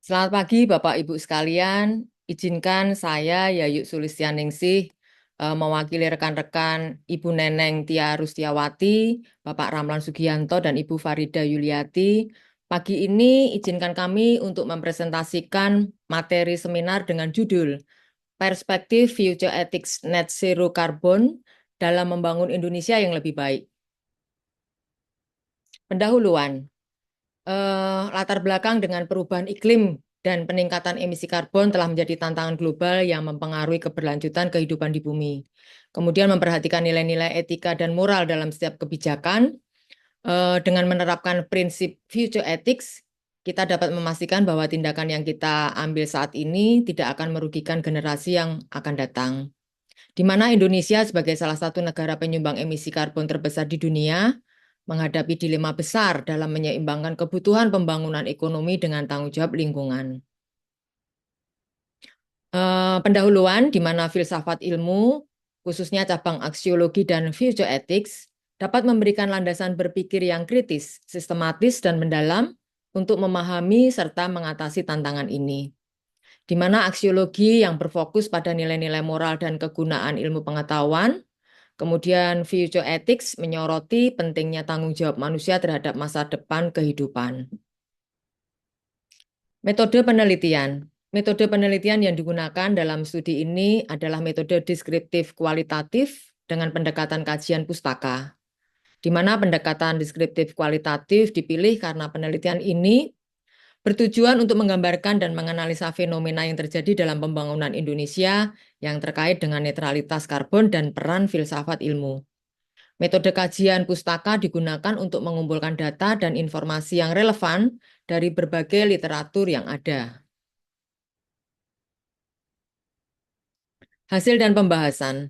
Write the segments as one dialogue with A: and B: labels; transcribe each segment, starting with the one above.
A: Selamat pagi Bapak Ibu sekalian, izinkan saya Yayu Sulistianingsih mewakili rekan-rekan Ibu Neneng Tia Rustiawati, Bapak Ramlan Sugianto dan Ibu Farida Yuliati. Pagi ini izinkan kami untuk mempresentasikan materi seminar dengan judul Perspektif Future Ethics Net Zero Carbon dalam Membangun Indonesia yang Lebih Baik. Pendahuluan. Latar belakang dengan perubahan iklim dan peningkatan emisi karbon telah menjadi tantangan global yang mempengaruhi keberlanjutan kehidupan di bumi. Kemudian memperhatikan nilai-nilai etika dan moral dalam setiap kebijakan. Dengan menerapkan prinsip future ethics, kita dapat memastikan bahwa tindakan yang kita ambil saat ini tidak akan merugikan generasi yang akan datang. Di mana Indonesia sebagai salah satu negara penyumbang emisi karbon terbesar di dunia, menghadapi dilema besar dalam menyeimbangkan kebutuhan pembangunan ekonomi dengan tanggung jawab lingkungan. Pendahuluan di mana filsafat ilmu, khususnya cabang aksiologi dan future ethics, dapat memberikan landasan berpikir yang kritis, sistematis, dan mendalam untuk memahami serta mengatasi tantangan ini. Di mana aksiologi yang berfokus pada nilai-nilai moral dan kegunaan ilmu pengetahuan, kemudian future ethics menyoroti pentingnya tanggung jawab manusia terhadap masa depan kehidupan. Metode penelitian. Metode penelitian yang digunakan dalam studi ini adalah metode deskriptif kualitatif dengan pendekatan kajian pustaka, di mana pendekatan deskriptif kualitatif dipilih karena penelitian ini bertujuan untuk menggambarkan dan menganalisa fenomena yang terjadi dalam pembangunan Indonesia yang terkait dengan netralitas karbon dan peran filsafat ilmu. Metode kajian pustaka digunakan untuk mengumpulkan data dan informasi yang relevan dari berbagai literatur yang ada. Hasil dan pembahasan.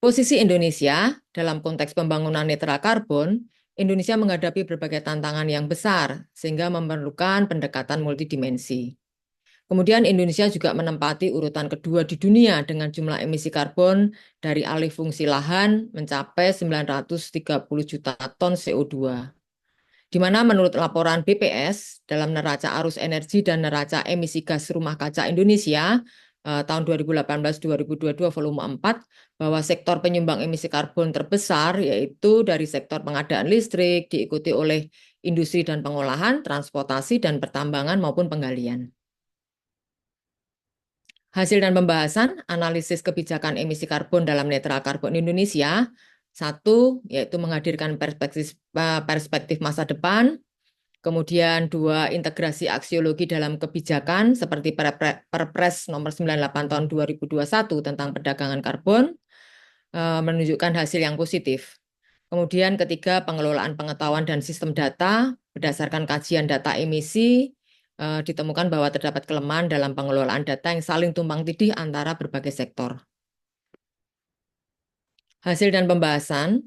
A: Posisi Indonesia dalam konteks pembangunan netral karbon, Indonesia menghadapi berbagai tantangan yang besar sehingga memerlukan pendekatan multidimensi. Kemudian Indonesia juga menempati urutan kedua di dunia dengan jumlah emisi karbon dari alih fungsi lahan mencapai 930 juta ton CO2. Di mana menurut laporan BPS dalam neraca arus energi dan neraca emisi gas rumah kaca Indonesia tahun 2018-2022 volume 4, bahwa sektor penyumbang emisi karbon terbesar yaitu dari sektor pengadaan listrik, diikuti oleh industri dan pengolahan, transportasi dan pertambangan maupun penggalian. Hasil dan pembahasan analisis kebijakan emisi karbon dalam netral karbon Indonesia. Satu, yaitu menghadirkan perspektif masa depan. Kemudian dua, integrasi aksiologi dalam kebijakan seperti Perpres nomor 98 tahun 2021 tentang perdagangan karbon, menunjukkan hasil yang positif. Kemudian ketiga, pengelolaan pengetahuan dan sistem data berdasarkan kajian data emisi, ditemukan bahwa terdapat kelemahan dalam pengelolaan data yang saling tumpang tindih antara berbagai sektor. Hasil dan pembahasan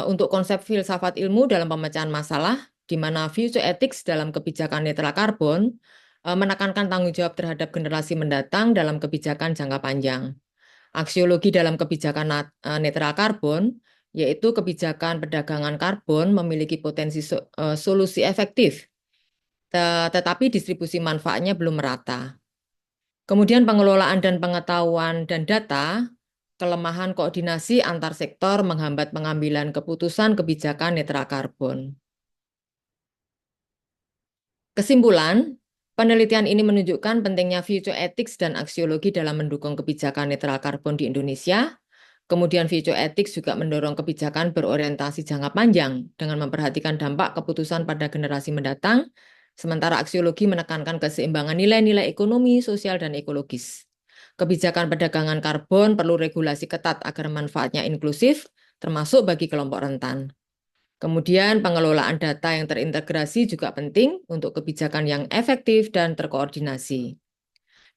A: untuk konsep filsafat ilmu dalam pemecahan masalah, di mana future ethics dalam kebijakan netral karbon menekankan tanggung jawab terhadap generasi mendatang dalam kebijakan jangka panjang. Aksiologi dalam kebijakan netral karbon, yaitu kebijakan perdagangan karbon memiliki potensi solusi efektif, tetapi distribusi manfaatnya belum merata. Kemudian pengelolaan dan pengetahuan dan data, kelemahan koordinasi antar sektor menghambat pengambilan keputusan kebijakan netral karbon. Kesimpulan, penelitian ini menunjukkan pentingnya future ethics dan aksiologi dalam mendukung kebijakan netral karbon di Indonesia. Kemudian future ethics juga mendorong kebijakan berorientasi jangka panjang dengan memperhatikan dampak keputusan pada generasi mendatang, sementara aksiologi menekankan keseimbangan nilai-nilai ekonomi, sosial, dan ekologis. Kebijakan perdagangan karbon perlu regulasi ketat agar manfaatnya inklusif, termasuk bagi kelompok rentan. Kemudian pengelolaan data yang terintegrasi juga penting untuk kebijakan yang efektif dan terkoordinasi.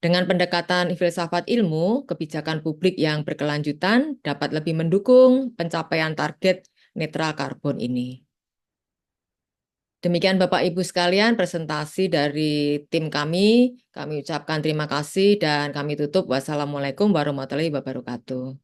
A: Dengan pendekatan filsafat ilmu, kebijakan publik yang berkelanjutan dapat lebih mendukung pencapaian target netral karbon ini. Demikian Bapak Ibu sekalian presentasi dari tim kami. Kami ucapkan terima kasih dan kami tutup. Wassalamualaikum warahmatullahi wabarakatuh.